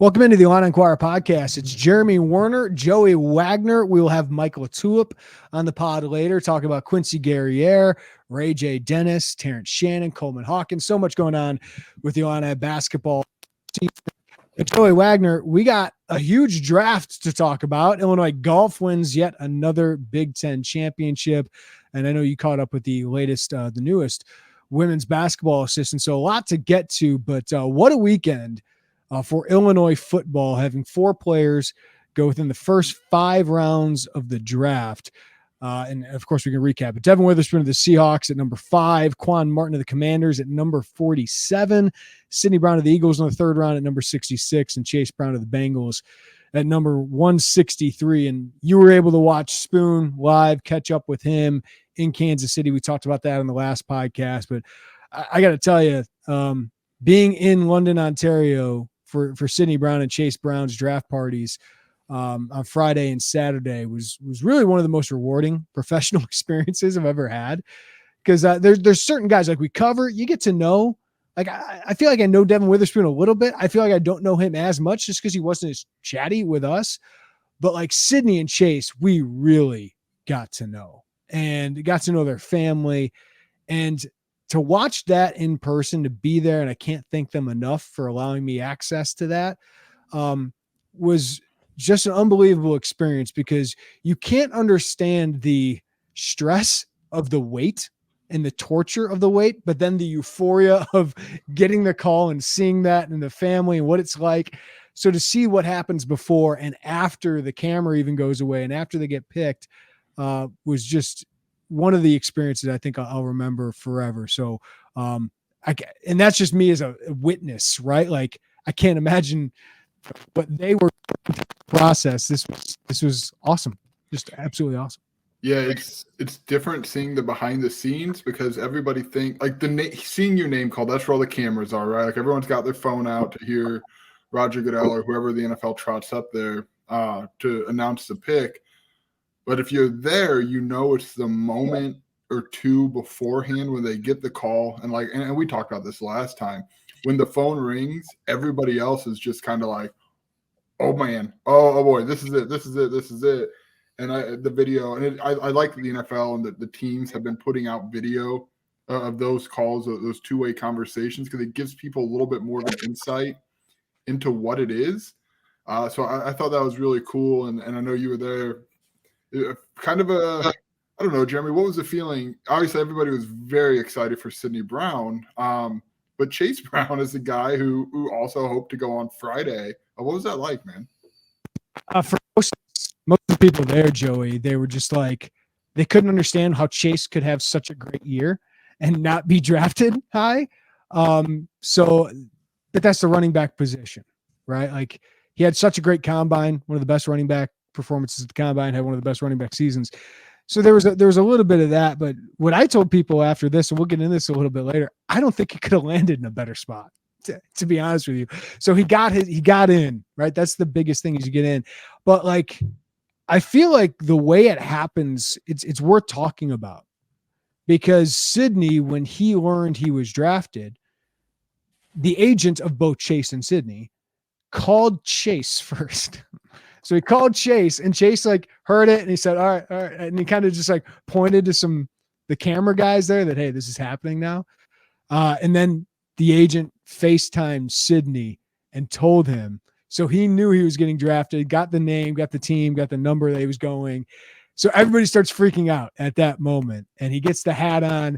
Welcome into the Illini Inquirer Podcast. It's Jeremy Werner, Joey Wagner. We will have Michael Tulip on the pod later, talking about Quincy Guerriere, Ray J. Dennis, Terrence Shannon, Coleman Hawkins. So much going on with the Illini basketball team. Joey Wagner, we got a huge draft to talk about. Illinois golf wins yet another Big Ten championship. And I know you caught up with the latest, the newest women's basketball assistant. So a lot to get to, but what a weekend for Illinois football, having four players go within the first 5 rounds of the draft. And of course, we can recap it. Devon Witherspoon of the Seahawks at number 5, Quan Martin of the Commanders at number 47, Sidney Brown of the Eagles in the 3rd round at number 66, and Chase Brown of the Bengals at number 163. And you were able to watch Spoon live, catch up with him in Kansas City. We talked about that in the last podcast, but I got to tell you, being in London, Ontario for Sidney Brown and Chase Brown's draft parties on Friday and Saturday was really one of the most rewarding professional experiences I've ever had. Because there's certain guys like we cover, you get to know. Like I feel like I know Devon Witherspoon a little bit. I feel like I don't know him as much just because he wasn't as chatty with us. But like Sidney and Chase, we really got to know and got to know their family. And to watch that in person, to be there, and I can't thank them enough for allowing me access to that, was just an unbelievable experience, because you can't understand the stress of the wait and the torture of the wait, but then the euphoria of getting the call and seeing that and the family and what it's like. So to see what happens before and after the camera even goes away and after they get picked was just one of the experiences I think I'll remember forever. So, and that's just me as a witness, right? Like I can't imagine what they were process. This was awesome. Just absolutely awesome. Yeah, it's different seeing the behind the scenes, because everybody like seeing your name called, that's where all the cameras are, right? Like everyone's got their phone out to hear Roger Goodell or whoever the NFL trots up there to announce the pick. But if you're there, it's the moment or two beforehand when they get the call. And and we talked about this last time, when the phone rings, everybody else is just kind of like, oh man, oh boy, this is it. And the video, and I like the NFL and the teams have been putting out video of those calls, those two-way conversations, because it gives people a little bit more of an insight into what it is. So I thought that was really cool. And I know you were there. Kind of I don't know, Jeremy, what was the feeling? Obviously, everybody was very excited for Sidney Brown, but Chase Brown is a guy who also hoped to go on Friday. What was that like, man? For most of the people there, Joey, they were just like, they couldn't understand how Chase could have such a great year and not be drafted high. But that's the running back position, right? Like he had such a great combine, one of the best running back performances at the combine, had one of the best running back seasons. So there was a little bit of that. But what I told people after this, and we'll get into this a little bit later, I don't think he could have landed in a better spot, to be honest with you. So he got in, right? That's the biggest thing, is you get in. But like, I feel like the way it happens, it's worth talking about, because Sidney, when he learned he was drafted, the agent of both Chase and Sidney called Chase first. So he called Chase, and Chase like heard it, and he said, all right. And he kind of just like pointed to the camera guys there that, hey, this is happening now. And then the agent FaceTimed Sidney and told him. So he knew he was getting drafted, got the name, got the team, got the number that he was going. So everybody starts freaking out at that moment, and he gets the hat on.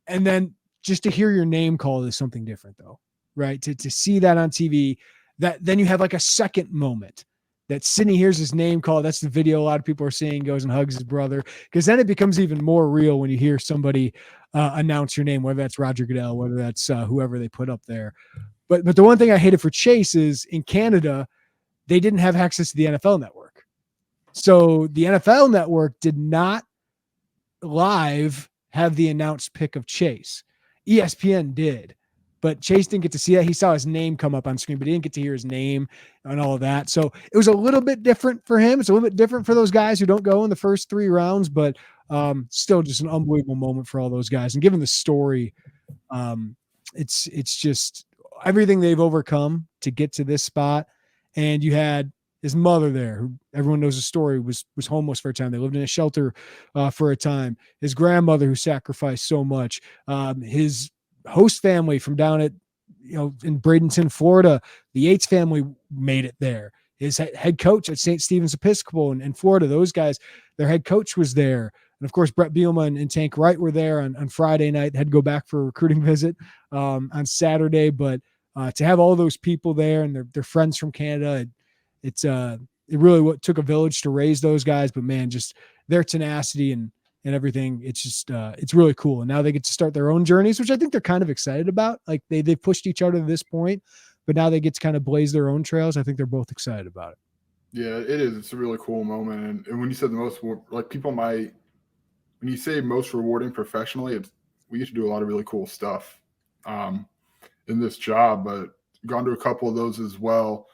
And then just to hear your name called is something different, though, right? To see that on TV, then you have like a second moment that Sidney hears his name called. That's the video a lot of people are seeing, goes and hugs his brother, because then it becomes even more real when you hear somebody announce your name, whether that's Roger Goodell, whether that's whoever they put up there. But the one thing I hated for Chase is in Canada, they didn't have access to the NFL Network. So the NFL Network did not live have the announced pick of Chase. ESPN did. But Chase didn't get to see that. He saw his name come up on screen, but he didn't get to hear his name and all of that. So it was a little bit different for him. It's a little bit different for those guys who don't go in the first 3 rounds, but still just an unbelievable moment for all those guys. And given the story, it's just everything they've overcome to get to this spot And you had his mother there, who everyone knows the story, was homeless for a time. They lived in a shelter for a time. His grandmother, who sacrificed so much. His host family from down at, in Bradenton, Florida, the Yates family made it there. His head coach at St. Stephen's Episcopal in Florida, those guys, their head coach was there. And of course, Brett Bielema and Tank Wright were there on Friday night. They had to go back for a recruiting visit on Saturday. But to have all those people there and their friends from Canada, it really took a village to raise those guys. But man, just their tenacity and everything, it's just it's really cool. And now they get to start their own journeys, which I think they're kind of excited about. Like they've pushed each other to this point, but now they get to kind of blaze their own trails. I think they're both excited about it. Yeah, it is. It's a really cool moment. And when you said the most, like people might, when you say most rewarding professionally, we get to do a lot of really cool stuff in this job, but gone to a couple of those as well.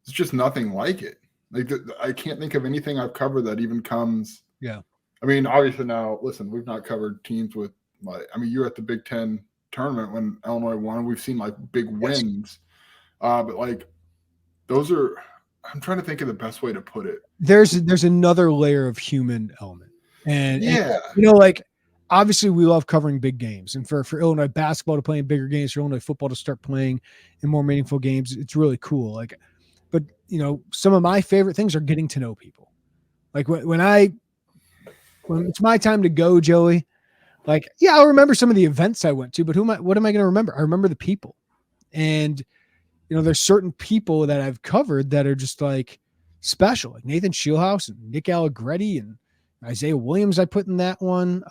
It's just nothing like it. Like I can't think of anything I've covered that even comes. Yeah. I mean, obviously now, listen, we've not covered teams with you're at the Big Ten tournament when Illinois won. We've seen like big wins, but like those are. I'm trying to think of the best way to put it. There's another layer of human element, and like obviously we love covering big games, and for Illinois basketball to play in bigger games, for Illinois football to start playing in more meaningful games, it's really cool. Like, but some of my favorite things are getting to know people. Like when it's my time to go, Joey, like, yeah, I'll remember some of the events I went to, but what am I going to remember? I remember the people. And, there's certain people that I've covered that are just like special, like Nathan Shieldhouse and Nick Allegretti and Isaiah Williams. I put in that one,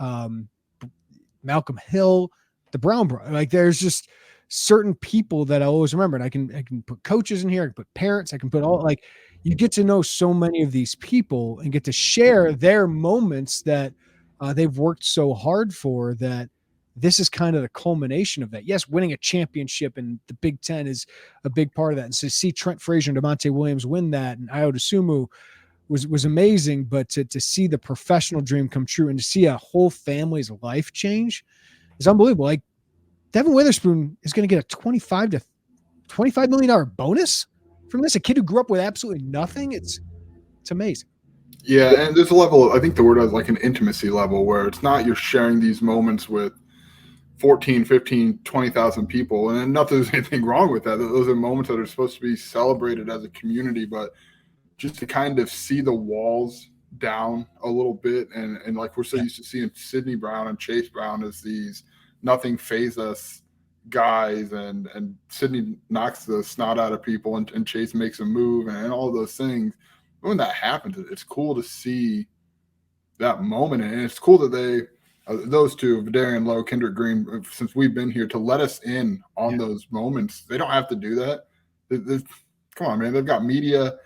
Malcolm Hill, the Brown brother. Like there's just certain people that I always remember. And I can put coaches in here. I can put parents. I can put all, like, you get to know so many of these people and get to share their moments that they've worked so hard for, that this is kind of the culmination of that. Yes, winning a championship in the Big Ten is a big part of that. And so to see Trent Frazier and DeMonte Williams win that, and Ayo Dosunmu was amazing. But to see the professional dream come true and to see a whole family's life change is unbelievable. Like Devon Witherspoon is going to get a $25 million bonus from this. A kid who grew up with absolutely nothing. It's amazing. Yeah, and there's a level, I think the word is like an intimacy level, where it's not you're sharing these moments with 14, 15, 20,000 people. And not that there's anything wrong with that. Those are moments that are supposed to be celebrated as a community, but just to kind of see the walls down a little bit. And like we're so used to seeing Sidney Brown and Chase Brown as these nothing faze us guys, and Sidney knocks the snot out of people and Chase makes a move and all those things. When that happens, it's cool to see that moment. And it's cool that those two, Vidarian Lowe, Kendrick Green, since we've been here, to let us in on those moments. They don't have to do that. Come on, man. They've got media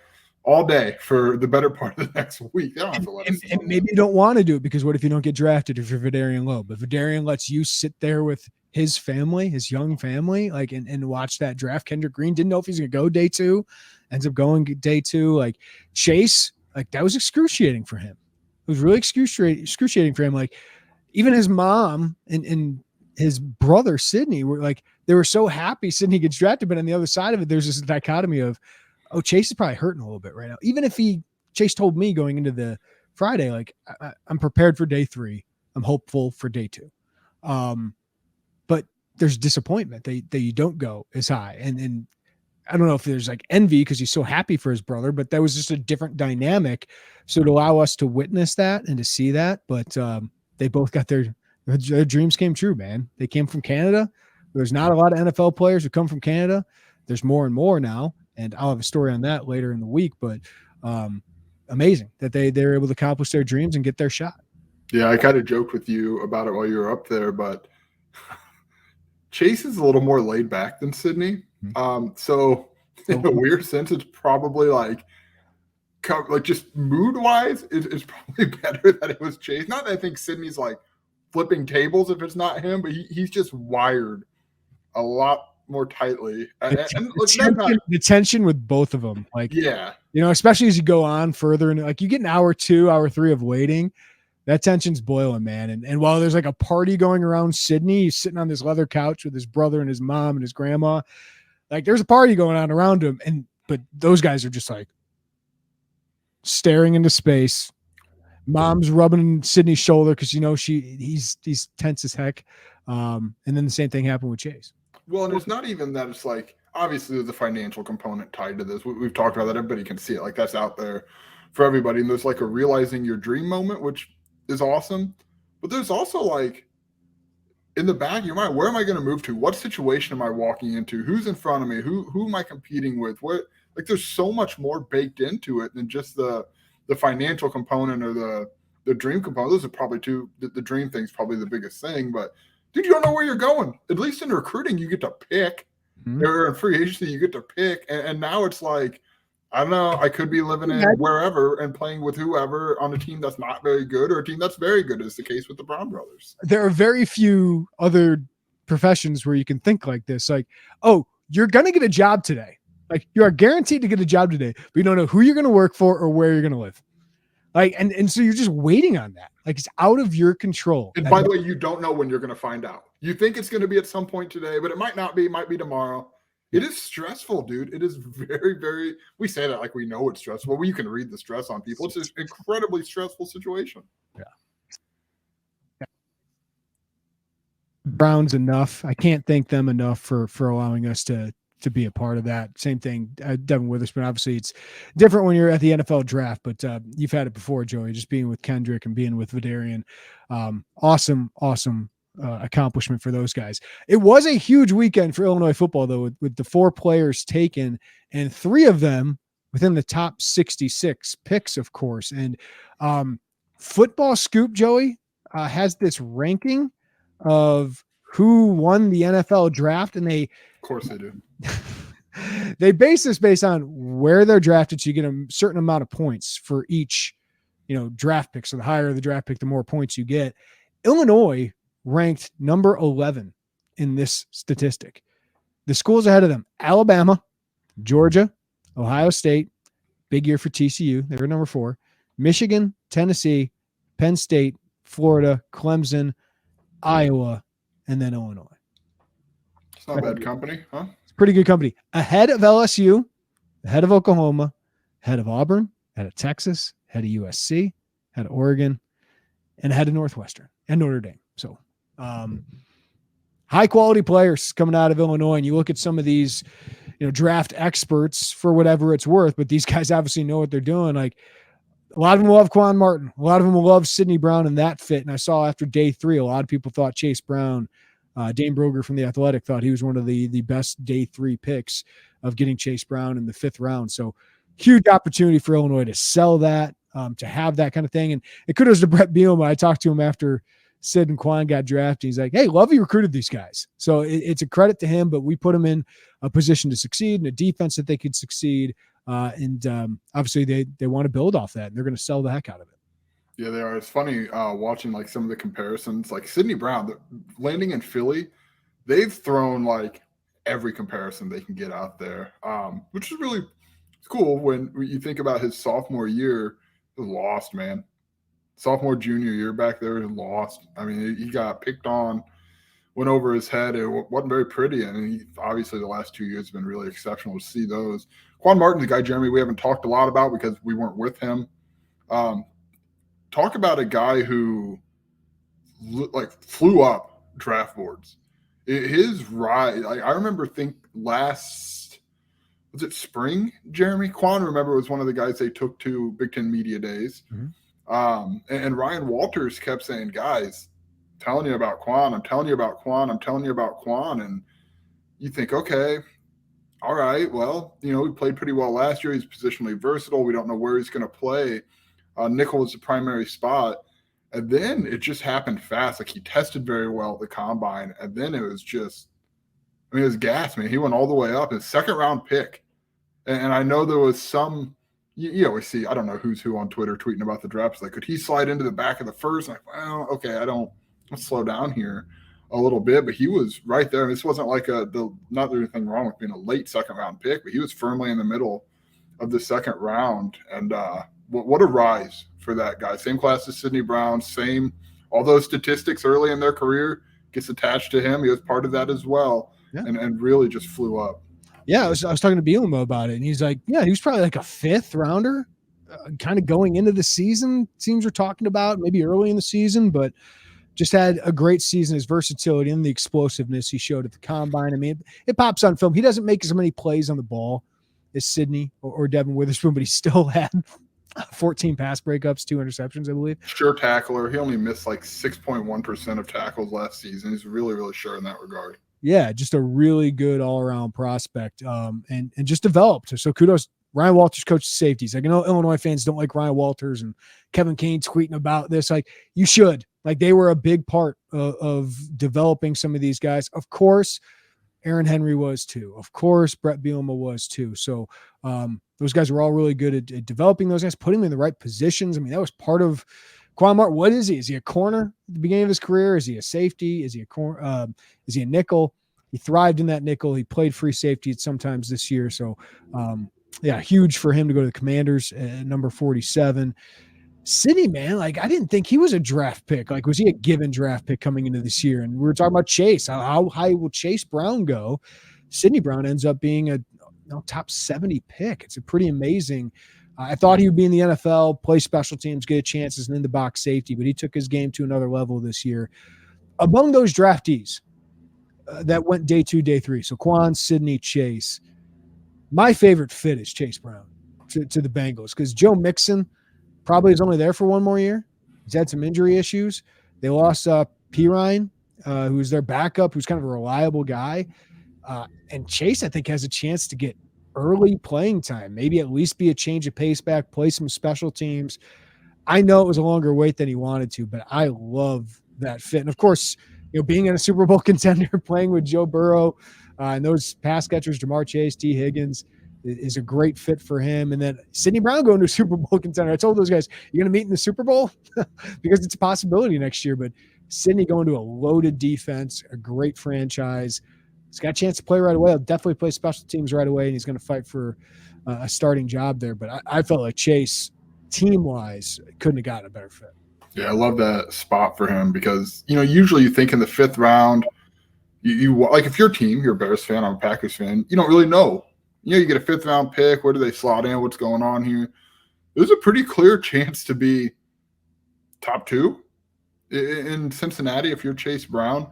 all day for the better part of the next week. They don't have to let us in. And maybe you don't want to do it because what if you don't get drafted if you're Vidarian Lowe? But Vidarian lets you sit there with his family, his young family, like, and watch that draft. Kendrick Green didn't know if he's going to go day 2, ends up going day 2. Like Chase, like that was excruciating for him. It was really excruciating for him. Like, even his mom and his brother, Sidney, were like, they were so happy Sidney gets drafted. But on the other side of it, there's this dichotomy of, oh, Chase is probably hurting a little bit right now. Even if Chase told me going into the Friday, like, I'm prepared for day 3. I'm hopeful for day 2. But there's disappointment that you don't go as high. And I don't know if there's like envy because he's so happy for his brother, but that was just a different dynamic. So to allow us to witness that and to see that, but they both got their dreams came true, man. They came from Canada. There's not a lot of NFL players who come from Canada. There's more and more now. And I'll have a story on that later in the week, but amazing that they're able to accomplish their dreams and get their shot. Yeah, I kind of joked with you about it while you were up there, but Chase is a little more laid back than Sidney. So in a weird sense, it's probably like just mood wise, it's probably better that it was Chase. Not that I think Sidney's like flipping tables if it's not him, but he's just wired a lot more tightly. The tension with both of them, like, especially as you go on further and like you get an hour 2, hour 3 of waiting, that tension's boiling, man. And while there's like a party going around Sidney, he's sitting on this leather couch with his brother and his mom and his grandma. Like there's a party going on around him. And but those guys are just like staring into space. Mom's rubbing Sydney's shoulder because he's tense as heck. And then the same thing happened with Chase. Well, and it's not even that. It's like obviously there's a financial component tied to this. We've talked about that. Everybody can see it. Like that's out there for everybody. And there's like a realizing your dream moment, which is awesome. But there's also like in the back of your mind, where am I going to move to? What situation am I walking into? Who's in front of me? Who am I competing with? What, like there's so much more baked into it than just the financial component or the dream component. Those are probably the dream thing's probably the biggest thing. But dude, you don't know where you're going. At least in recruiting, you get to pick. Mm-hmm. Or in free agency, you get to pick. And now it's like, I don't know, I could be living in wherever and playing with whoever on a team that's not very good or a team that's very good, is the case with the Brown brothers. There are very few other professions where you can think like this. Like, oh, you're going to get a job today. Like you are guaranteed to get a job today, but you don't know who you're going to work for or where you're going to live. Like, and so you're just waiting on that. Like it's out of your control. And by the way, you don't know when you're going to find out. You think it's going to be at some point today, but it might not be. It might be tomorrow. It is stressful, dude. It is very, very, we say that like we know it's stressful. Well, you can read the stress on people. It's an incredibly stressful situation. Yeah. Brown's enough. I can't thank them enough for allowing us to be a part of that. Same thing, Devon Witherspoon. Obviously, it's different when you're at the NFL draft, but you've had it before, Joey, just being with Kendrick and being with Vidarian. Awesome accomplishment for those guys. It was a huge weekend for Illinois football, though, with the 4 players taken and 3 of them within the top 66 picks, of course. And Football Scoop, Joey, has this ranking of who won the NFL draft, and of course they do. They base this based on where they're drafted, so you get a certain amount of points for each, draft pick. So the higher the draft pick, the more points you get. Illinois ranked number 11 in this statistic. The schools ahead of them: Alabama, Georgia, Ohio State. Big year for TCU. They were number 4. Michigan, Tennessee, Penn State, Florida, Clemson, Iowa, and then Illinois. It's not bad company, huh? It's pretty good company. Ahead of LSU, ahead of Oklahoma, ahead of Auburn, ahead of Texas, ahead of USC, ahead of Oregon, and ahead of Northwestern and Notre Dame. So high quality players coming out of Illinois. And you look at some of these, draft experts for whatever it's worth, but these guys obviously know what they're doing. Like a lot of them love Quan Martin. A lot of them will love Sidney Brown and that fit. And I saw after day 3, a lot of people thought Chase Brown, Dane Broger from The Athletic, thought he was one of the best day 3 picks of getting Chase Brown in the 5th round. So huge opportunity for Illinois to sell that, to have that kind of thing. And kudos to Brett Bielema. I talked to him after Sid and Quan got drafted. He's like, hey, Lovey recruited these guys. So it's a credit to him, but we put him in a position to succeed, and a defense that they could succeed. And obviously they want to build off that, and they're going to sell the heck out of it. Yeah, they are. It's funny watching like some of the comparisons, like Sidney Brown landing in Philly. They've thrown like every comparison they can get out there, which is really cool. When you think about his sophomore year, he was lost, man. Sophomore, junior year back there, was lost. I mean, he got picked on, went over his head. It wasn't very pretty, and obviously the last 2 years have been really exceptional to see those. Quan Martin, the guy, Jeremy, we haven't talked a lot about because we weren't with him. Talk about a guy who like flew up draft boards. His rise, I remember last, was it spring, Jeremy? Quan, remember, was one of the guys they took to Big Ten Media Days. Mm-hmm. And Ryan Walters kept saying, guys, I'm telling you about Quan. I'm telling you about Quan. I'm telling you about Quan. And you think, okay, all right, well, he played pretty well last year. He's positionally versatile. We don't know where he's going to play. Nickel was the primary spot. And then it just happened fast. Like he tested very well at the combine. And then it was just, it was gas, man. He went all the way up. His 2nd round pick. And I know there was some, you always see, I don't know who's who on Twitter tweeting about the draft. Like, could he slide into the back of the 1st? Like, well, okay, let's slow down here a little bit. But he was right there. And this wasn't like not there's anything wrong with being a late 2nd round pick, but he was firmly in the middle of the 2nd round. And what a rise for that guy. Same class as Sidney Brown, all those statistics early in their career gets attached to him. He was part of that as well. Yeah. And really just flew up. Yeah, I was talking to Bielema about it, and he's like, yeah, he was probably like a 5th rounder, kind of going into the season. Teams were talking about maybe early in the season, but just had a great season. His versatility and the explosiveness he showed at the combine. I mean, it pops on film. He doesn't make as many plays on the ball as Sidney or Devon Witherspoon, but he still had 14 pass breakups, 2 interceptions, I believe. Sure tackler. He only missed like 6.1% of tackles last season. He's really, really sure in that regard. Yeah, just a really good all-around prospect, and just developed. So kudos. Ryan Walters coaches safeties. Like, I know Illinois fans don't like Ryan Walters and Kevin Kane tweeting about this. Like, you should. Like, they were a big part of developing some of these guys. Of course, Aaron Henry was too. Of course, Brett Bielema was too. So those guys were all really good at developing those guys, putting them in the right positions. I mean, that was part of Quan Martin. What is he? Is he a corner at the beginning of his career? Is he a safety? Is he is he a nickel? He thrived in that nickel. He played free safety at sometimes this year. So, yeah, huge for him to go to the Commanders at number 47. Sidney, man, like, I didn't think he was a draft pick. Like, was he a given draft pick coming into this year? And we were talking about Chase. How high will Chase Brown go? Sidney Brown ends up being a top 70 pick. It's a pretty amazing. I thought he would be in the NFL, play special teams, get a chance as an in-the-box safety, but he took his game to another level this year. Among those draftees that went day 2, day 3, so Quan, Sidney, Chase, my favorite fit is Chase Brown to the Bengals, because Joe Mixon probably is only there for 1 more year. He's had some injury issues. They lost Pirine, who's their backup, who's kind of a reliable guy. And Chase, I think, has a chance to get early playing time, maybe at least be a change of pace back, play some special teams. I know it was a longer wait than he wanted to, but I love that fit. And of course, being in a Super Bowl contender, playing with Joe Burrow, and those pass catchers, Jamar Chase, T. Higgins, is a great fit for him. And then Sidney Brown going to a Super Bowl contender. I told those guys, you're going to meet in the Super Bowl because it's a possibility next year. But Sidney going to a loaded defense, a great franchise. He's got a chance to play right away. He'll definitely play special teams right away, and he's going to fight for a starting job there. But I felt like Chase, team-wise, couldn't have gotten a better fit. Yeah, I love that spot for him because, usually you think in the 5th round, you like if your team, you're a Bears fan, I'm a Packers fan, you don't really know. You get a 5th round pick. Where do they slot in? What's going on here? There's a pretty clear chance to be top 2 in Cincinnati if you're Chase Brown.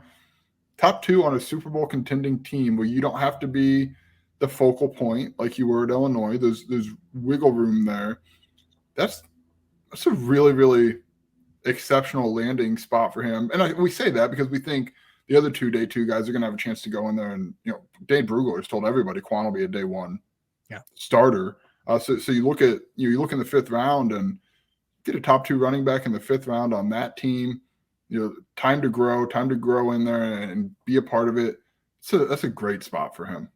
Top 2 on a Super Bowl contending team where you don't have to be the focal point like you were at Illinois. There's wiggle room there. That's a really, really exceptional landing spot for him. And we say that because we think the other 2 day 2 guys are going to have a chance to go in there. And, Dane Brugler has told everybody Quan will be a day 1 starter. So you look at, you look in the 5th round and get a top 2 running back in the 5th round on that team. Time to grow in there and be a part of it. So that's a great spot for him.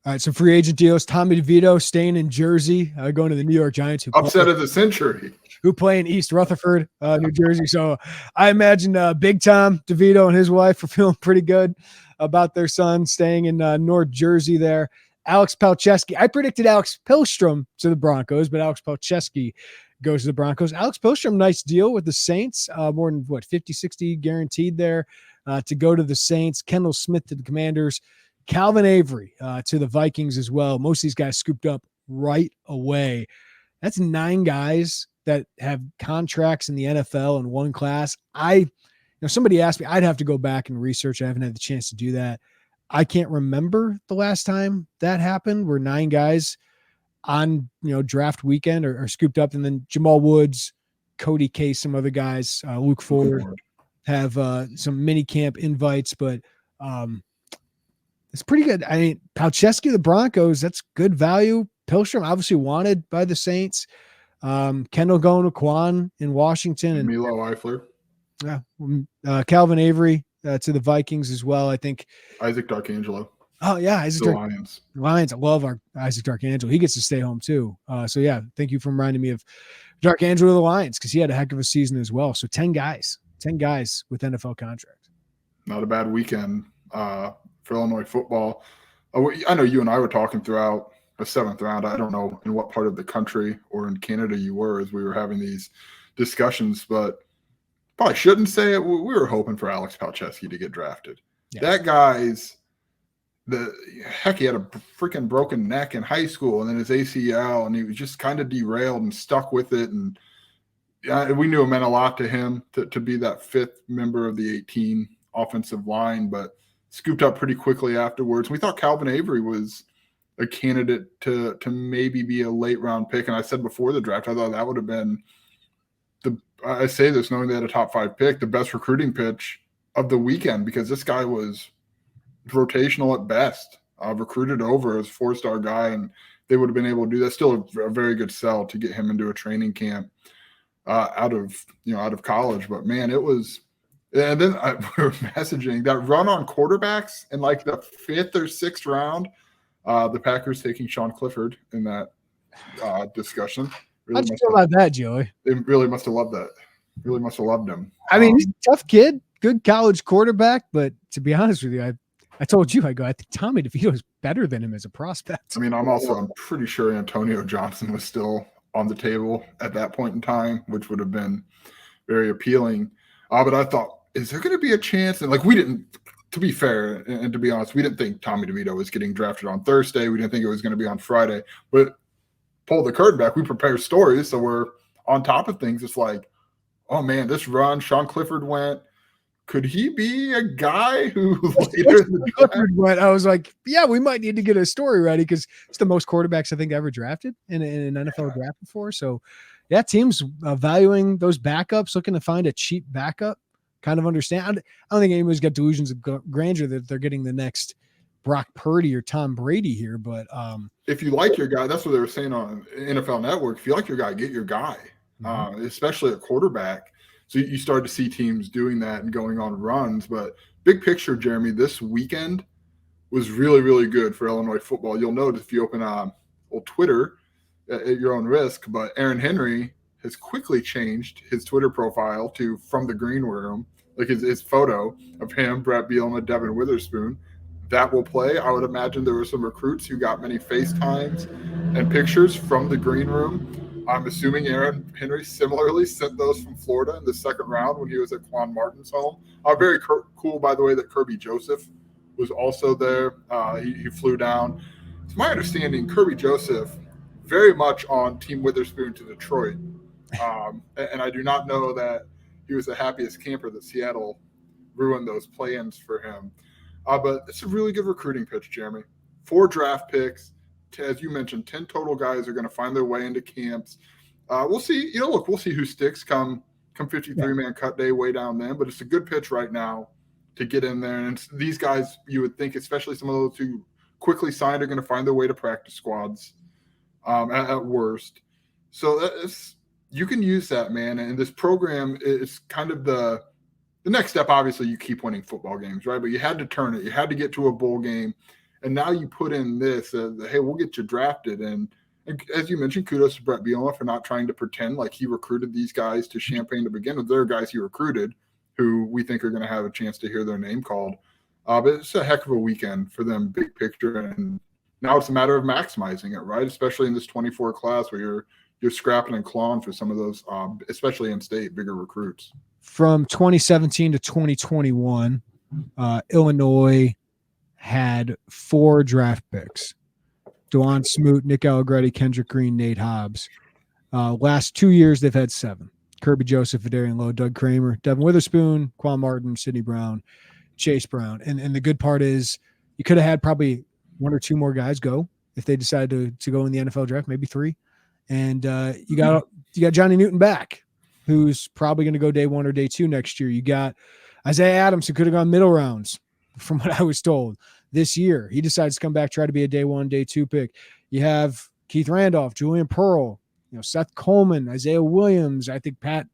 All right, so free agent deals. Tommy DeVito staying in Jersey, going to the New York Giants. Upset of the century. Who play in East Rutherford, New Jersey. So I imagine Big Tom DeVito and his wife are feeling pretty good about their son staying in North Jersey there. Alex Palczewski. I predicted Alex Pihlstrom to the Broncos, but Alex Palczewski goes to the Broncos. Alex Pihlstrom, nice deal with the Saints. More than 50, 60 guaranteed there to go to the Saints. Kendall Smith to the Commanders. Calvin Avery to the Vikings as well. Most of these guys scooped up right away. That's 9 guys that have contracts in the NFL in one class. Somebody asked me, I'd have to go back and research. I haven't had the chance to do that. I can't remember the last time that happened where 9 guys on, draft weekend are scooped up. And then Jamal Woods, Cody Case, some other guys, Luke Ford have some mini camp invites, but it's pretty good. I mean, Palczewski, the Broncos, that's good value. Pihlstrom obviously wanted by the Saints. Kendall going to Quan in Washington. And Milo Eifler. Yeah. Calvin Avery to the Vikings as well, I think. Isaac Darkangelo. Oh, yeah. Lions. Lions. I love our Isaac Darkangelo. He gets to stay home too. So, yeah, thank you for reminding me of Darkangelo of the Lions because he had a heck of a season as well. So 10 guys with NFL contracts. Not a bad weekend for Illinois football. I know you and I were talking throughout the 7th round. I don't know in what part of the country or in Canada you were as we were having these discussions, but probably shouldn't say it. We were hoping for Alex Palczewski to get drafted. Yeah. That guy's he had a freaking broken neck in high school and then his ACL, and he was just kind of derailed and stuck with it. And we knew it meant a lot to him to be that fifth member of the 18 offensive line, but scooped up pretty quickly afterwards. We thought Calvin Avery was a candidate to maybe be a late round pick. And I said before the draft, I thought that would have been I say this knowing they had a top 5 pick, the best recruiting pitch of the weekend, because this guy was rotational at best, recruited over as a 4-star guy, and they would have been able to do that. Still a very good sell to get him into a training camp out of college. But man, it was. And then we were messaging that run on quarterbacks in like the 5th or 6th round. The Packers taking Sean Clifford in that discussion. Really how'd you feel about that, Joey? They really must have loved that. Really must have loved him. I mean, he's a tough kid, good college quarterback, but to be honest with you, I told you, I think Tommy DeVito is better than him as a prospect. I mean, I'm pretty sure Antonio Johnson was still on the table at that point in time, which would have been very appealing. But I thought, is there going to be a chance? And like, we didn't, to be fair and to be honest, we didn't think Tommy DeVito was getting drafted on Thursday. We didn't think it was going to be on Friday. But pull the curtain back, we prepare stories, so we're on top of things. It's like, oh man, this run, Sean Clifford went. Could he be a guy who later in the Clifford went? I was like, yeah, we might need to get a story ready because it's the most quarterbacks I think ever drafted in an NFL draft before. So, yeah, teams valuing those backups, looking to find a cheap backup. Kind of understand. I don't think anybody's got delusions of grandeur that they're getting the next Brock Purdy or Tom Brady here, but if you like your guy, that's what they were saying on NFL Network. If you like your guy, get your guy, especially at quarterback. So you start to see teams doing that and going on runs. But big picture, Jeremy, this weekend was really, really good for Illinois football. You'll notice if you open old Twitter at your own risk, but Aaron Henry has quickly changed his Twitter profile to From the Green Room, like his photo of him, Brett Bielema, Devon Witherspoon. That will play. I would imagine there were some recruits who got many FaceTimes and pictures from the green room. I'm assuming Aaron Henry similarly sent those from Florida in the 2nd round when he was at Quan Martin's home. Very cool, by the way, that Kirby Joseph was also there. He flew down. It's my understanding Kirby Joseph very much on Team Witherspoon to Detroit. And I do not know that he was the happiest camper that Seattle ruined those plans for him. But it's a really good recruiting pitch, Jeremy. 4 draft picks. As you mentioned, 10 total guys are going to find their way into camps. We'll see. We'll see who sticks come 53-man cut day way down then. But it's a good pitch right now to get in there. And these guys, you would think, especially some of those who quickly signed, are going to find their way to practice squads at worst. So you can use that, man. And this program is kind of the next step. Obviously, you keep winning football games, right? But you had to turn it. You had to get to a bowl game. And now you put in this, hey, we'll get you drafted. And as you mentioned, kudos to Brett Bielema for not trying to pretend like he recruited these guys to Champaign to begin with. They're guys he recruited who we think are going to have a chance to hear their name called. But it's a heck of a weekend for them, big picture. And now it's a matter of maximizing it, right? Especially in this 24 class where you're scrapping and clawing for some of those, especially in-state, bigger recruits. From 2017 to 2021, Illinois had 4 draft picks: DeJuan Smoot, Nick Allegretti, Kendrick Green, Nate Hobbs. Last 2 years, they've had 7: Kirby Joseph, Vidarian Lowe, Doug Kramer, Devon Witherspoon, Quan Martin, Sidney Brown, Chase Brown. And the good part is you could have had probably 1 or 2 more guys go if they decided to go in the NFL draft, maybe 3. And you got Johnny Newton back, who's probably going to go day 1 or day 2 next year. You got Isaiah Adams, who could have gone middle rounds, from what I was told, this year. He decides to come back, try to be a day 1, day 2 pick. You have Keith Randolph, Julian Pearl, Seth Coleman, Isaiah Williams, I think Pat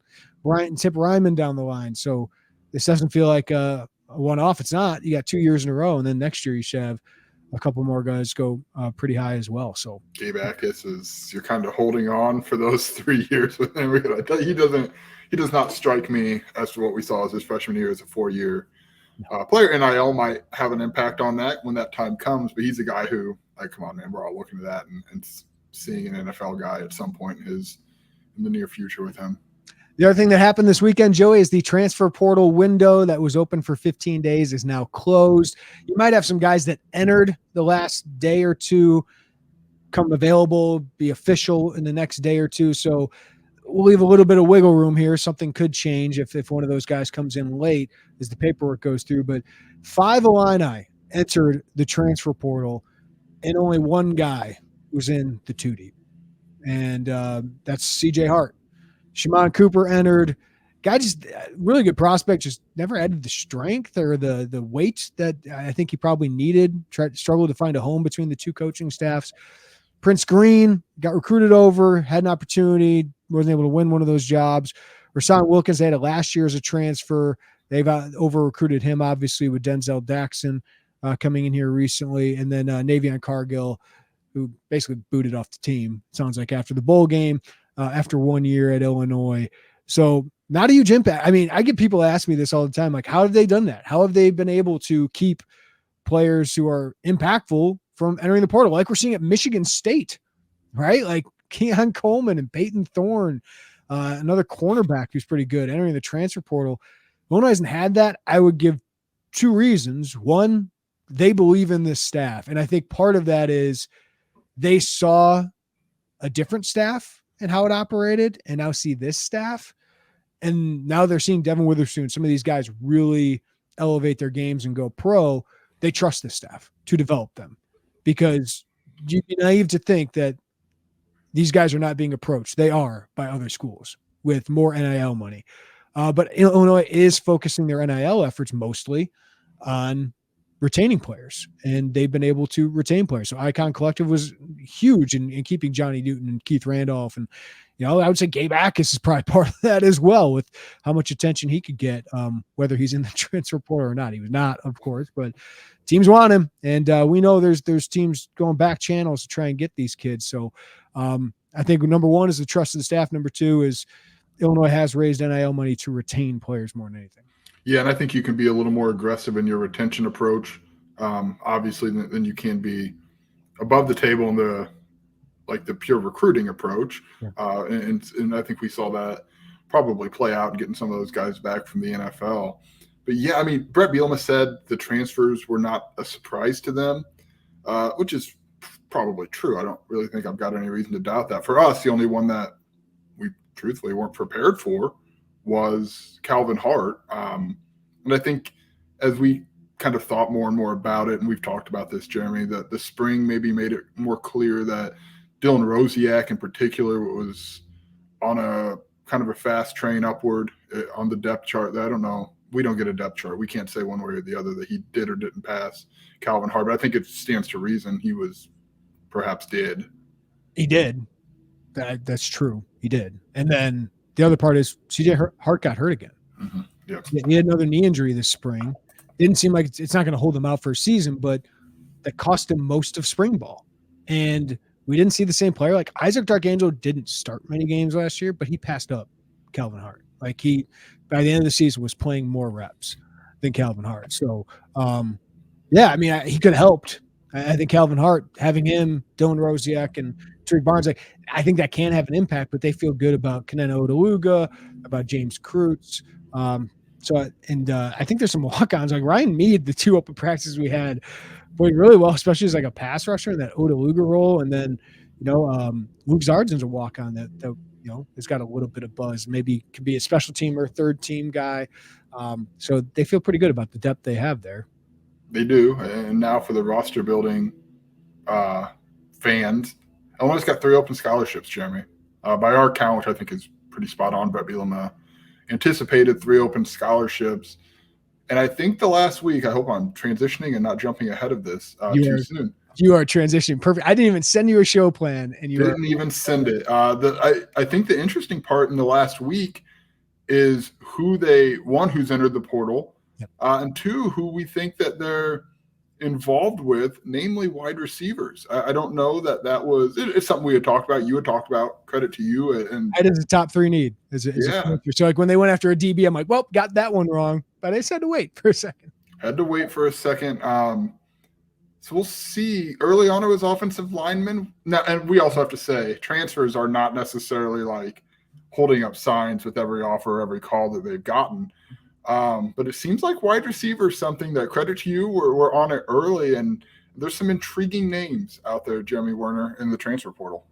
Bryant and Tip Ryman down the line. So this doesn't feel like a one-off. It's not. You got 2 years in a row, and then next year you should have a couple more guys go pretty high as well. So Gabe Akis you're kind of holding on for those 3 years with him. He does not strike me as to what we saw as his freshman year as a 4-year player. NIL might have an impact on that when that time comes, but he's a guy who, like, come on, man, we're all looking at that and seeing an NFL guy at some point in the near future with him. The other thing that happened this weekend, Joey, is the transfer portal window that was open for 15 days is now closed. You might have some guys that entered the last day or two come available, be official in the next day or two. So we'll leave a little bit of wiggle room here. Something could change if one of those guys comes in late as the paperwork goes through. But 5 Illini entered the transfer portal, and only one guy was in the 2 deep. And that's CJ Hart. Shimon Cooper entered. Guy just really good prospect, just never added the strength or the weight that I think he probably needed. Struggled to find a home between the two coaching staffs. Prince Green got recruited over, had an opportunity, wasn't able to win one of those jobs. Rashawn Wilkins, they had it last year as a transfer. They've over-recruited him, obviously, with Denzel Daxon coming in here recently. And then Navion Cargill, who basically booted off the team, sounds like, after the bowl game, after 1 year at Illinois. So not a huge impact. I mean, I get people ask me this all the time, like, how have they done that? How have they been able to keep players who are impactful from entering the portal, like we're seeing at Michigan State, right? Like Keon Coleman and Peyton Thorne, another cornerback who's pretty good, entering the transfer portal. Illinois hasn't had that. I would give 2 reasons. One, they believe in this staff. And I think part of that is they saw a different staff and how it operated and now see this staff. And now they're seeing Devon Witherspoon. Some of these guys really elevate their games and go pro. They trust this staff to develop them, because you'd be naive to think that these guys are not being approached. They are by other schools with more NIL money. But Illinois is focusing their NIL efforts mostly on retaining players, and they've been able to retain players. So Icon Collective was huge in keeping Johnny Newton and Keith Randolph. And, I would say Gabe Akis is probably part of that as well, with how much attention he could get, whether he's in the transfer portal or not. He was not, of course, but teams want him. And we know there's teams going back channels to try and get these kids. So I think number one is the trust of the staff. Number 2 is Illinois has raised NIL money to retain players more than anything. Yeah, and I think you can be a little more aggressive in your retention approach, obviously, than you can be above the table in the pure recruiting approach. Yeah. And I think we saw that probably play out, getting some of those guys back from the NFL. But yeah, I mean, Brett Bielema said the transfers were not a surprise to them, which is probably true. I don't really think I've got any reason to doubt that. For us, the only one that we truthfully weren't prepared for was Calvin Hart. And I think as we kind of thought more and more about it, and we've talked about this, Jeremy, that the spring maybe made it more clear that Dylan Rosiak in particular was on a kind of a fast train upward on the depth chart. That I don't know. We don't get a depth chart. We can't say one way or the other that he did or didn't pass Calvin Hart. But I think it stands to reason he was perhaps did. He did. That's true. He did. And then the other part is CJ Hart got hurt again. Mm-hmm. Yep. He had another knee injury this spring. Didn't seem like it's not going to hold him out for a season, but that cost him most of spring ball. And we didn't see the same player. Like Isaac Darkangelo didn't start many games last year, but he passed up Calvin Hart. Like he, by the end of the season, was playing more reps than Calvin Hart. So, yeah, I mean, he could have helped. I think Calvin Hart, having him, Dylan Rosiak, and Tariq Barnes, I think that can have an impact, but they feel good about Kanena Odeluga, about James Kreutz. I think there's some walk-ons. Like Ryan Mead, the 2 open practices we had, played really well, especially as like a pass rusher in that Odeluga role. And then, Luke Zardson's a walk-on that has got a little bit of buzz. Maybe could be a special team or third team guy. So they feel pretty good about the depth they have there. They do. And now for the roster building fans, Illinois got 3 open scholarships, Jeremy. By our count, which I think is pretty spot on, Brett Bielema anticipated 3 open scholarships. And I think the last week, I hope I'm transitioning and not jumping ahead of this too soon. You are transitioning perfect. I didn't even send you a show plan, and you didn't even send it. I think the interesting part in the last week is who's entered the portal, yep. And 2, who we think that they're involved with, namely wide receivers. I don't know that was it's something we had talked about. You had talked about. Credit to you. And that is a top 3 need. So like when they went after a DB, I'm like, well, got that one wrong. But I just had to wait for a second. So we'll see. Early on, it was offensive linemen. Now, and we also have to say transfers are not necessarily like holding up signs with every offer, every call that they've gotten. But it seems like wide receiver is something that, credit to you, we're on it early, and there's some intriguing names out there, Jeremy Werner, in the transfer portal.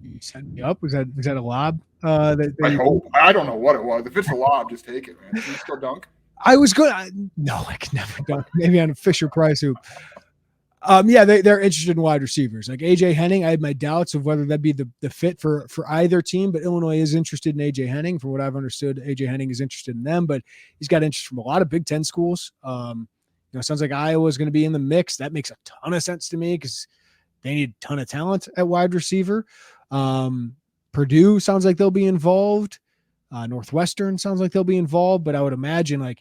You set me up. Was that a lob? I hope. I don't know what it was. If it's a lob, just take it, man. Can you still dunk? I was good. No, I can never dunk. Maybe on a Fisher Price hoop. Yeah, they're interested in wide receivers. Like AJ Henning, I had my doubts of whether that'd be the fit for either team, but Illinois is interested in AJ Henning. From what I've understood, AJ Henning is interested in them, but he's got interest from a lot of Big Ten schools. Sounds like Iowa is going to be in the mix. That makes a ton of sense to me because they need a ton of talent at wide receiver. Purdue sounds like they'll be involved. Northwestern sounds like they'll be involved, but I would imagine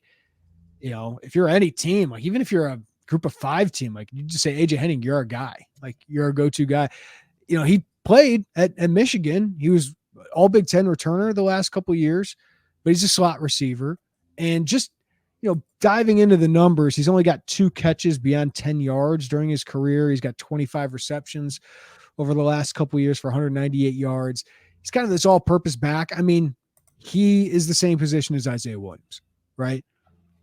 if you're any team, like even if you're a Group of 5 team, like you just say AJ Henning, you're a guy, like you're a go-to guy. He played at Michigan. He was all Big Ten returner the last couple of years, but he's a slot receiver. And just, diving into the numbers, he's only got 2 catches beyond 10 yards during his career. He's got 25 receptions over the last couple of years for 198 yards. He's kind of this all-purpose back. I mean, he is the same position as Isaiah Williams, right?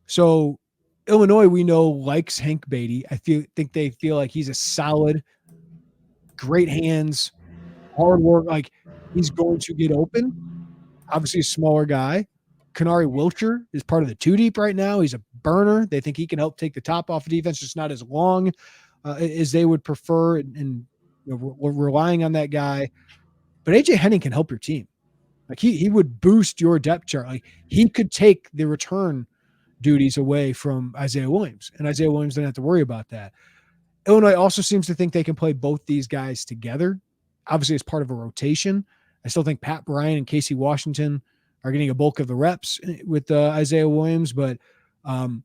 So Illinois, we know, likes Hank Beatty. I think they feel like he's a solid, great hands, hard work. Like he's going to get open. Obviously, a smaller guy. Kanari Wilcher is part of the 2 deep right now. He's a burner. They think he can help take the top off of defense, just not as long as they would prefer. And we're relying on that guy. But AJ Henning can help your team. Like he would boost your depth chart. Like he could take the return duties away from Isaiah Williams, and Isaiah Williams didn't have to worry about that. Illinois also seems to think they can play both these guys together, obviously as part of a rotation. I still think Pat Bryant and Casey Washington are getting a bulk of the reps with Isaiah Williams, but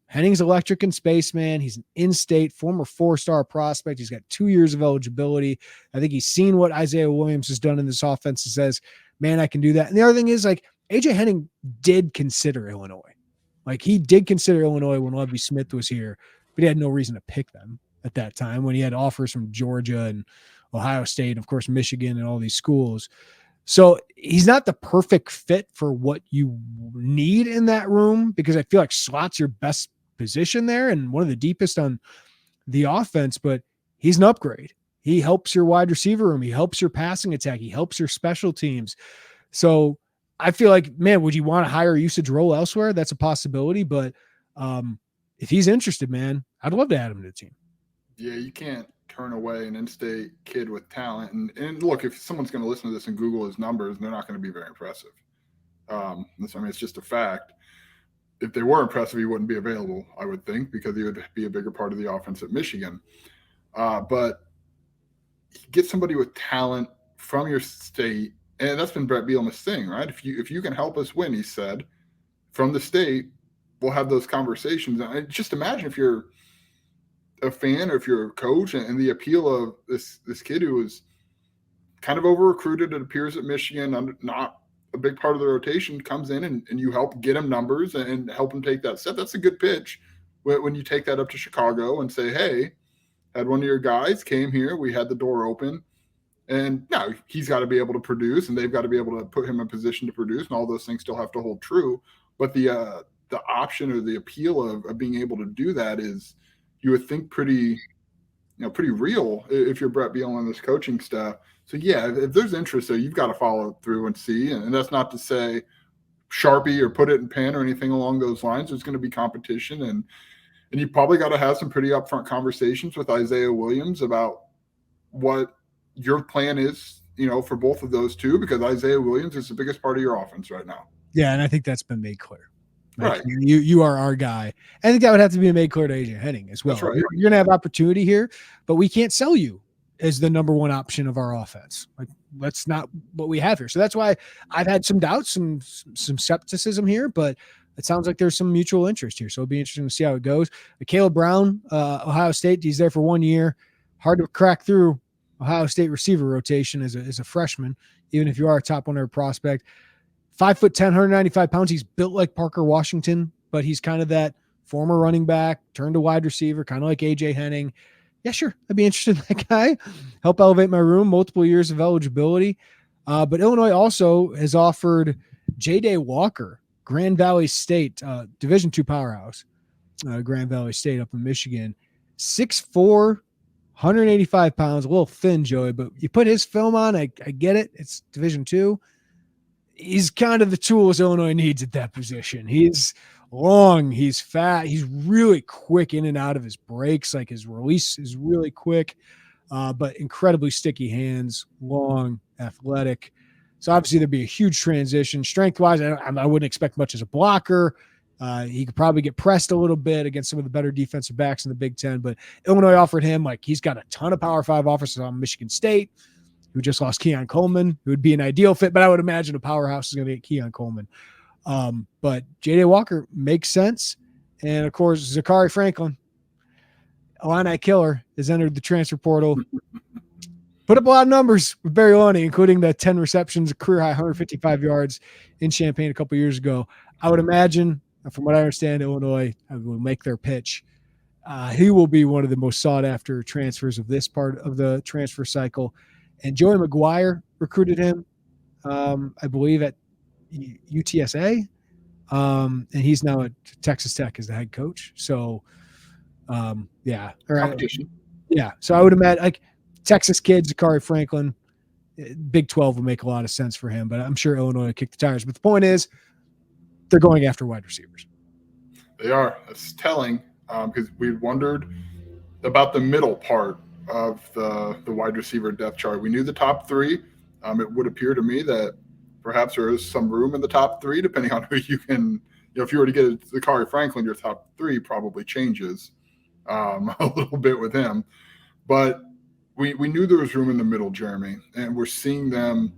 Henning's electric in space, man. He's an in-state former 4-star prospect. He's got 2 years of eligibility. I think he's seen what Isaiah Williams has done in this offense and says, man, I can do that. And the other thing is, like, AJ Henning did consider Illinois. Like he did consider Illinois when Lovie Smith was here, but he had no reason to pick them at that time when he had offers from Georgia and Ohio State, and of course, Michigan and all these schools. So he's not the perfect fit for what you need in that room because I feel like slot's your best position there and one of the deepest on the offense, but he's an upgrade. He helps your wide receiver room. He helps your passing attack. He helps your special teams. So I feel like, man, would you want a higher usage role elsewhere? That's a possibility. But if he's interested, man, I'd love to add him to the team. Yeah, you can't turn away an in-state kid with talent. And look, if someone's going to listen to this and Google his numbers, they're not going to be very impressive. It's just a fact. If they were impressive, he wouldn't be available, I would think, because he would be a bigger part of the offense at Michigan. But get somebody with talent from your state. And that's been Brett Bielema's thing, right? If you can help us win, he said, from the state, we'll have those conversations. And just imagine if you're a fan or if you're a coach and the appeal of this kid who was kind of over-recruited, it appears, at Michigan, not a big part of the rotation, comes in and you help get him numbers and help him take that step. That's a good pitch when you take that up to Chicago and say, hey, had one of your guys came here, we had the door open. And now he's got to be able to produce, and they've got to be able to put him in position to produce, and all those things still have to hold true. But the option or the appeal of being able to do that is, you would think, pretty real if you're Brett Bielema and this coaching staff. So yeah, if there's interest there, you've got to follow through and see. And that's not to say Sharpie or put it in pen or anything along those lines. There's going to be competition, and you probably got to have some pretty upfront conversations with Isaiah Williams about what your plan is, for both of those two, because Isaiah Williams is the biggest part of your offense right now. Yeah, and I think that's been made clear. Right. You are our guy. I think that would have to be made clear to AJ Henning as well. That's right. You're going to have opportunity here, but we can't sell you as the number one option of our offense. Like, that's not what we have here. So that's why I've had some doubts, some skepticism here, but it sounds like there's some mutual interest here. So it'll be interesting to see how it goes. Caleb Brown, Ohio State, he's there for 1 year. Hard to crack through Ohio State receiver rotation as a freshman, even if you are a top 100 prospect. 5'10", 195 pounds. He's built like Parker Washington, but he's kind of that former running back, turned to wide receiver, kind of like AJ Henning. Yeah, sure. I'd be interested in that guy. Help elevate my room. Multiple years of eligibility. But Illinois also has offered J.Day Walker, Grand Valley State, Division II powerhouse, Grand Valley State up in Michigan, 6'4", 185 pounds, a little thin, Joey, but you put his film on, I get it. It's Division II. He's kind of the tools Illinois needs at that position. He's long, he's fat, he's really quick in and out of his breaks. Like his release is really quick, but incredibly sticky hands, long, athletic. So obviously there'd be a huge transition. Strength-wise, I wouldn't expect much as a blocker. He could probably get pressed a little bit against some of the better defensive backs in the Big Ten, but Illinois offered him, like, he's got a ton of Power 5 offers on Michigan State, who just lost Keon Coleman, who would be an ideal fit, but I would imagine a powerhouse is going to get Keon Coleman. But J.Day Walker makes sense. And, of course, Zachary Franklin, Illini killer, has entered the transfer portal. Put up a lot of numbers with Barry Loney, including the 10 receptions, career high 155 yards in Champaign a couple years ago. I would imagine, from what I understand, Illinois will make their pitch. He will be one of the most sought-after transfers of this part of the transfer cycle. And Joey McGuire recruited him, I believe, at UTSA. And he's now at Texas Tech as the head coach. So, yeah. Competition. Yeah. So I would imagine, like, Texas kid, Zachary Franklin, Big 12 will make a lot of sense for him, but I'm sure Illinois will kick the tires. But the point is, they're going after wide receivers. They are. That's telling, because we wondered about the middle part of the wide receiver depth chart. We knew the top three. It would appear to me that perhaps there is some room in the top three, depending on who you can. If you were to get Zachary Franklin, your top three probably changes a little bit with him. But we knew there was room in the middle, Jeremy, and we're seeing them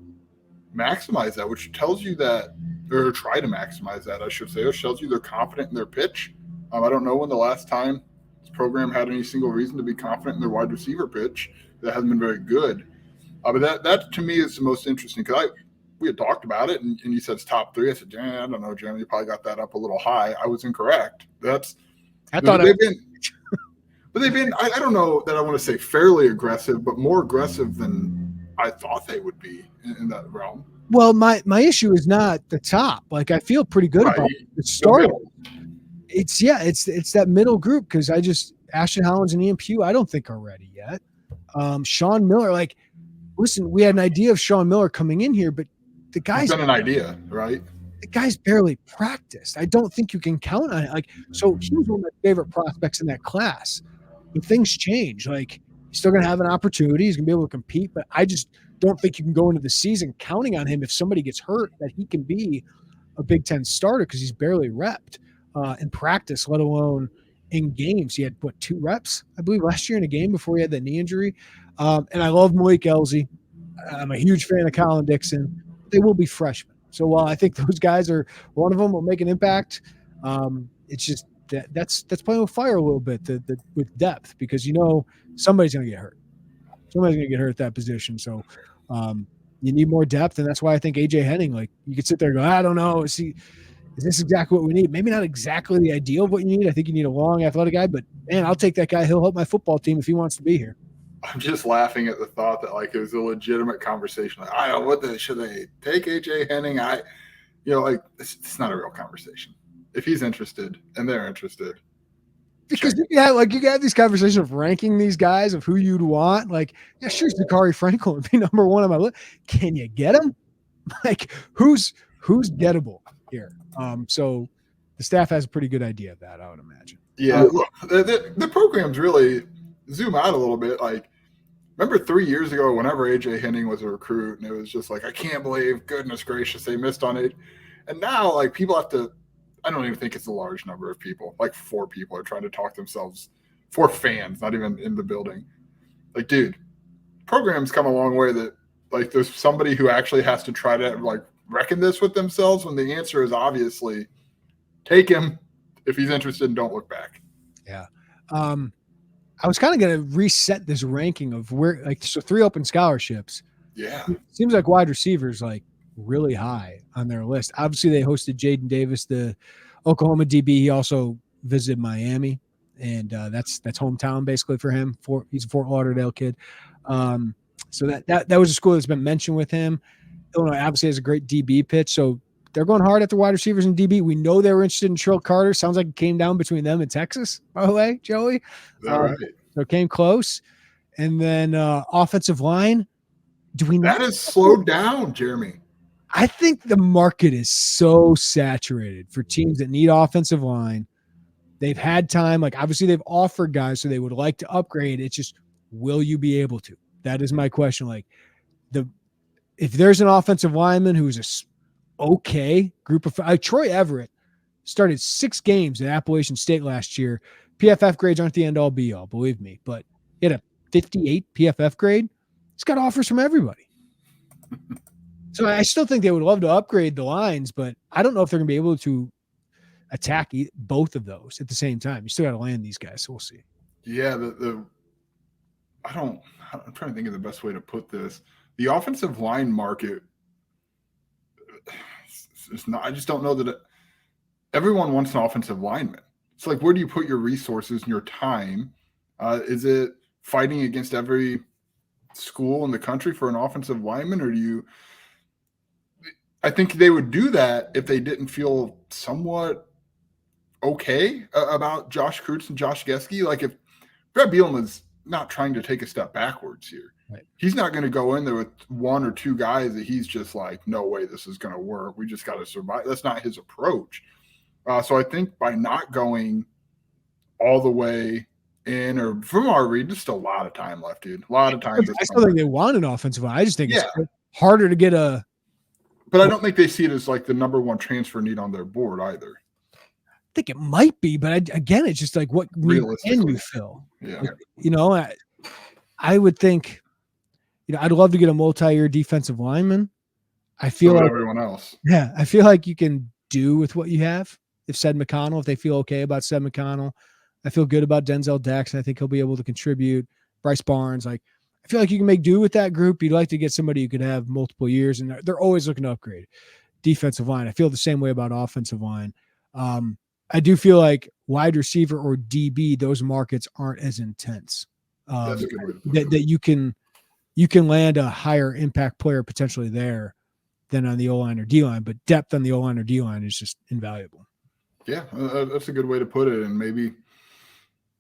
maximize that, which tells you that, or try to maximize that, I should say, which tells you they're confident in their pitch. I don't know when the last time this program had any single reason to be confident in their wide receiver pitch. That hasn't been very good. But that to me is the most interesting, because we had talked about it, and you said it's top three. I said, I don't know, Jeremy, you probably got that up a little high. I was incorrect. They've been, I don't know that I want to say fairly aggressive, but more aggressive than I thought they would be in that realm. Well, my issue is not the top. Like, I feel pretty good about the start. It's that middle group, because Ashton Hollins and Ian Pugh, I don't think are ready yet. Sean Miller, like, listen, we had an idea of Sean Miller coming in here, but the guy's done an idea, right? The guy's barely practiced. I don't think you can count on it. Like, so he was one of my favorite prospects in that class. But things change. Like, he's still going to have an opportunity. He's going to be able to compete, but I just don't think you can go into the season counting on him if somebody gets hurt that he can be a Big Ten starter, because he's barely repped in practice, let alone in games. He had, 2 reps, I believe, last year in a game before he had that knee injury. And I love Malik Elzy. I'm a huge fan of Colin Dixon. They will be freshmen. So while I think those guys are, one of them will make an impact, it's just that's playing with fire a little bit with depth, because somebody's going to get hurt. Somebody's going to get hurt at that position. So you need more depth, and that's why I think A.J. Henning, like, you could sit there and go, I don't know, is this exactly what we need? Maybe not exactly the ideal of what you need. I think you need a long, athletic guy, but, man, I'll take that guy. He'll help my football team if he wants to be here. I'm just laughing at the thought that, like, it was a legitimate conversation. Like, I don't know, should they take A.J. Henning? It's not a real conversation. If he's interested and they're interested. Because you have these conversations of ranking these guys, of who you'd want. Like, yeah, sure, Zachary Franklin would be number one on my list. Can you get him? Like, who's gettable here? So the staff has a pretty good idea of that, I would imagine. Yeah, the programs really zoom out a little bit. Like, remember 3 years ago, whenever A.J. Henning was a recruit, and it was just like, I can't believe, goodness gracious, they missed on it. And now, like, people have to, I don't even think it's a large number of people. Like, 4 people are trying to talk themselves, 4 fans, not even in the building. Like, dude, programs come a long way that, like, there's somebody who actually has to try to, like, reckon this with themselves, when the answer is obviously take him if he's interested and don't look back. Yeah. I was kind of going to reset this ranking of where, like, so 3 open scholarships. Yeah. It seems like wide receivers, like, really high on their list. Obviously, they hosted Jaden Davis, the Oklahoma DB. He also visited Miami, and that's hometown basically for him. He's a Fort Lauderdale kid. So that was a school that's been mentioned with him. Illinois obviously has a great DB pitch, so they're going hard at the wide receivers and DB. We know they were interested in Trill Carter. Sounds like it came down between them and Texas, by the way, Joey. All right. So it came close. And then offensive line. Do we know that has slowed down, Jeremy? I think the market is so saturated for teams that need offensive line. They've had time. Like, obviously, they've offered guys, so they would like to upgrade. It's just, will you be able to? That is my question. Like, if there's an offensive lineman who's a okay group of Troy Everett started 6 games at Appalachian State last year. PFF grades aren't the end all be all, believe me, but he had a 58 PFF grade. He's got offers from everybody. So I still think they would love to upgrade the lines, but I don't know if they're going to be able to attack both of those at the same time. You still got to land these guys, so we'll see. Yeah, I'm trying to think of the best way to put this. The offensive line market, it's not. I just don't know that everyone wants an offensive lineman. It's like, where do you put your resources and your time? Is it fighting against every school in the country for an offensive lineman, or do you? I think they would do that if they didn't feel somewhat okay about Josh Kreutz and Josh Geske. Like, if Brett Bielema's not trying to take a step backwards here, right. He's not going to go in there with 1 or 2 guys that he's just like, no way this is going to work. We just got to survive. That's not his approach. So I think by not going all the way in, or from our read, just a lot of time left, dude. A lot of time. I still think they want an offensive line. I just think it's harder to get a. But I don't think they see it as like the number 1 transfer need on their board either. I think it might be, but again, it's just like, what can you fill? Yeah. You know, I would think, I'd love to get a multi-year defensive lineman. I feel like everyone else. Yeah, I feel like you can do with what you have. If they feel okay about Sed McConnell, I feel good about Denzel Dax. I think he'll be able to contribute. Bryce Barnes, I feel like you can make do with that group. You'd like to get somebody who could have multiple years, and they're always looking to upgrade. Defensive line, I feel the same way about offensive line. I do feel like wide receiver or DB, those markets aren't as intense. That's a good way to put it. That you can land a higher impact player potentially there than on the O-line or D-line, but depth on the O-line or D-line is just invaluable. Yeah, that's a good way to put it. And maybe,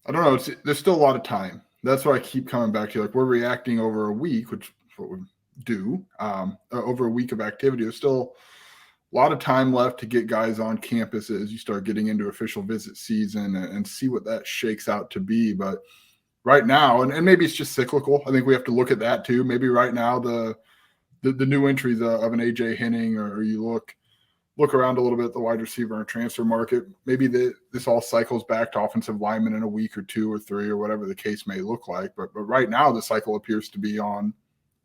I don't know, there's still a lot of time. That's what I keep coming back to. Like, we're reacting over a week, which is what we do, over a week of activity. There's still a lot of time left to get guys on campus as you start getting into official visit season and see what that shakes out to be. But right now, and maybe it's just cyclical, I think we have to look at that too. Maybe right now the new entries of an AJ Henning, or you look around a little bit at the wide receiver and transfer market. Maybe this all cycles back to offensive linemen in a week or 2 or 3 or whatever the case may look like. But right now the cycle appears to be on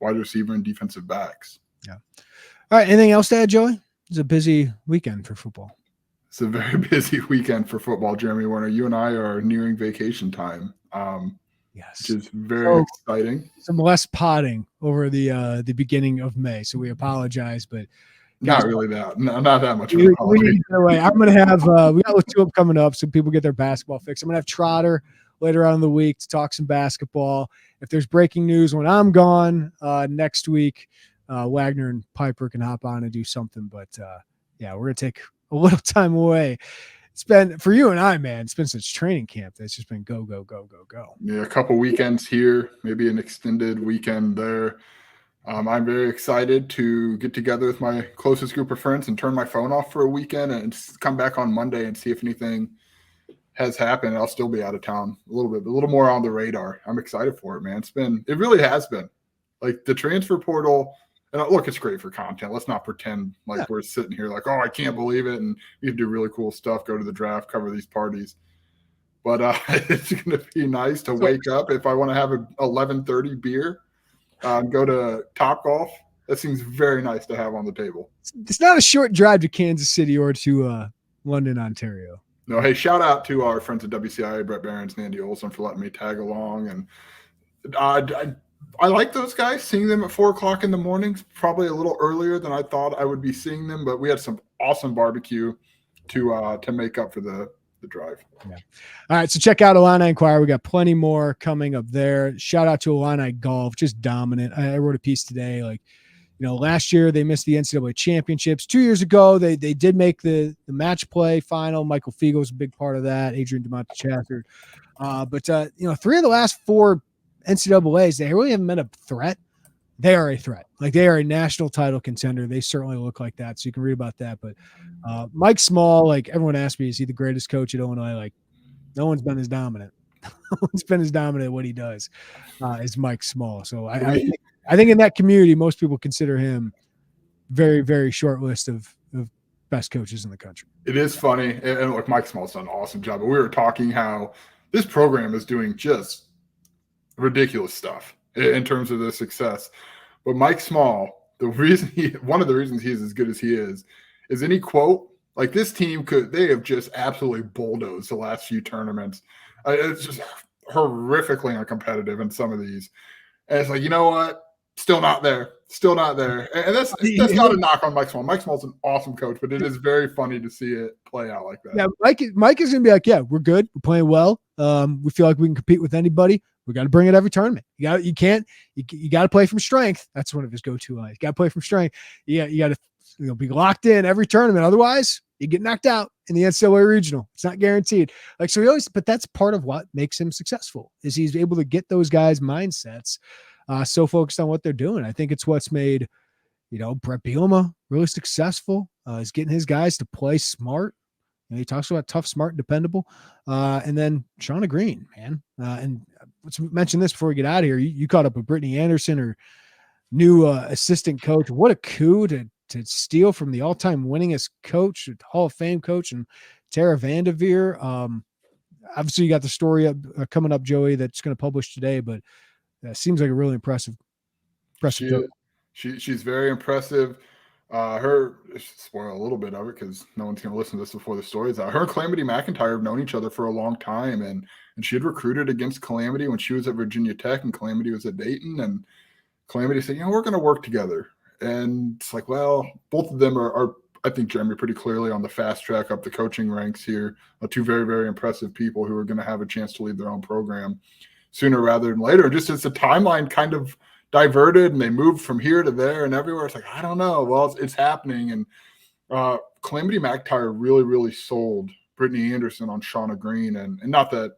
wide receiver and defensive backs. Yeah. All right. Anything else to add, Joey? It's a busy weekend for football. It's a very busy weekend for football, Jeremy Werner. You and I are nearing vacation time. Yes. Which is very exciting. Some less potting over the beginning of May. So we apologize, but not really that. Not that much. I'm going to have we got Tulip coming up, so people get their basketball fix. I'm going to have Trotter later on in the week to talk some basketball. If there's breaking news when I'm gone next week, Wagner and Piper can hop on and do something. But we're going to take a little time away. It's been, for you and I, man, it's been such training camp that it's just been go, go, go, go, go. Yeah, a couple weekends here, maybe an extended weekend there. I'm very excited to get together with my closest group of friends and turn my phone off for a weekend and come back on Monday and see if anything has happened. I'll still be out of town a little more on the radar. I'm excited for it, man. It really has been. Like, the transfer portal, and look, it's great for content. Let's not pretend like we're sitting here like, oh, I can't believe it. And you can do really cool stuff, go to the draft, cover these parties. But it's going to be nice to wake up if I want to have an 11:30 beer. Go to Topgolf. That seems very nice to have on the table. It's not a short drive to Kansas City or to London, Ontario. No, hey, shout out to our friends at WCIA, Brett Behrens and Andy Olson, for letting me tag along. And I like those guys. Seeing them at 4:00 in the morning, probably a little earlier than I thought I would be seeing them. But we had some awesome barbecue to make up for the drive. Yeah. All right. So check out Illini Inquirer. We got plenty more coming up there. Shout out to Illini Golf, just dominant. I wrote a piece today. Like, last year they missed the NCAA championships. 2 years ago, they did make the match play final. Michael Figo was a big part of that. Adrian DeMonte Chafford. But 3 of the last 4 NCAAs, they really haven't been a threat. They are a threat. Like, they are a national title contender. They certainly look like that. So you can read about that. But Mike Small, like, everyone asked me, is he the greatest coach at Illinois? Like, no one's been as dominant. No one's been as dominant at what he does as Mike Small. So I think in that community, most people consider him very, very short list of best coaches in the country. It is funny. And look, Mike Small's done an awesome job. But we were talking how this program is doing just ridiculous stuff in terms of the success. But Mike Small, one of the reasons he's as good as he is any quote, like, this team they have just absolutely bulldozed the last few tournaments. It's just horrifically uncompetitive in some of these. And it's like, you know what? Still not there. And that's not a knock on Mike Small. Mike Small's an awesome coach, but it is very funny to see it play out like that. Yeah, Mike is going to be like, yeah, we're good. We're playing well. We feel like we can compete with anybody. We got to bring it every tournament. You got to play from strength. That's one of his go-to lines. You got to play from strength. You got to be locked in every tournament. Otherwise, you get knocked out in the NCAA regional. It's not guaranteed. Like, so but that's part of what makes him successful, is he's able to get those guys' mindsets so focused on what they're doing. I think it's what's made, Brett Bielema really successful, is getting his guys to play smart. He talks about tough, smart, dependable. And then Shauna Green, man. And let's mention this before we get out of here. You caught up with Brittany Anderson, her new assistant coach. What a coup to steal from the all-time winningest coach, Hall of Fame coach, and Tara Vanderveer. Obviously, you got the story coming up, Joey, that's going to publish today, but seems like a really impressive. She's very impressive. Her, spoil a little bit of it because no one's going to listen to this before the story's out. Her and Calamity McIntyre have known each other for a long time, and she had recruited against Calamity when she was at Virginia Tech and Calamity was at Dayton, and Calamity said, we're going to work together. And it's like, well, both of them are I think, Jeremy, pretty clearly on the fast track up the coaching ranks here. 2 very, very impressive people who are going to have a chance to lead their own program sooner rather than later. Just as the timeline kind of diverted and they moved from here to there and everywhere, it's like, I don't know. Well, it's happening. And Calamity McIntyre really, really sold Brittany Anderson on Shauna Green. And not that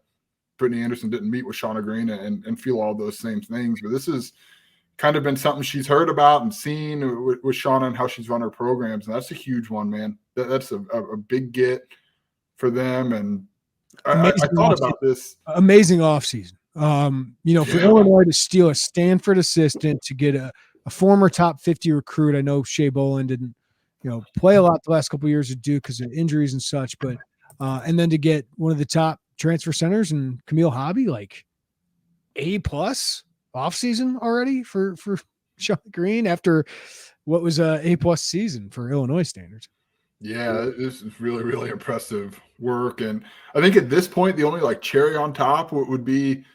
Brittany Anderson didn't meet with Shauna Green and feel all those same things, but this is kind of been something she's heard about and seen with Shauna and how she's run her programs. And that's a huge one, man. That's a big get for them. And I thought about this. Amazing offseason. For Illinois to steal a Stanford assistant, to get a former top 50 recruit. I know Shea Bolin didn't, play a lot the last couple of years at Duke because of injuries and such, but and then to get one of the top transfer centers and Camille Hobby, like A+ offseason already for Shauna Green after what was a A+ season for Illinois standards. Yeah, this is really, really impressive work. And I think at this point, the only cherry on top would be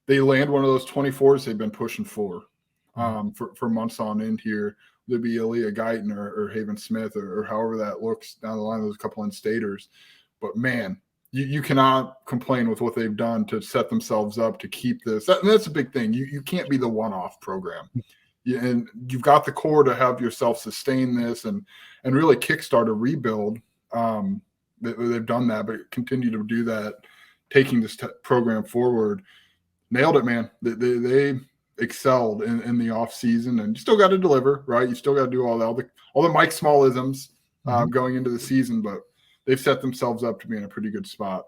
they land one of those 24s they've been pushing for months on end here. There'd be Aaliyah Guyton or Haven Smith or however that looks down the line. There's a couple in-staters. But, man, you cannot complain with what they've done to set themselves up to keep this. That's a big thing. You can't be the one-off program. And you've got the core to have yourself sustain this and really kickstart a rebuild. They've done that, but continue to do that, taking this program forward. Nailed it, man. They excelled in the off season, and you still got to deliver, right? You still got to do all the Mike Smallisms going into the season, but they've set themselves up to be in a pretty good spot.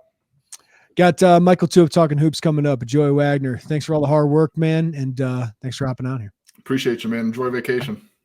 Got Michael Tuip talking hoops coming up. Joey Wagner, thanks for all the hard work, man, and thanks for hopping out here. Appreciate you, man. Enjoy vacation.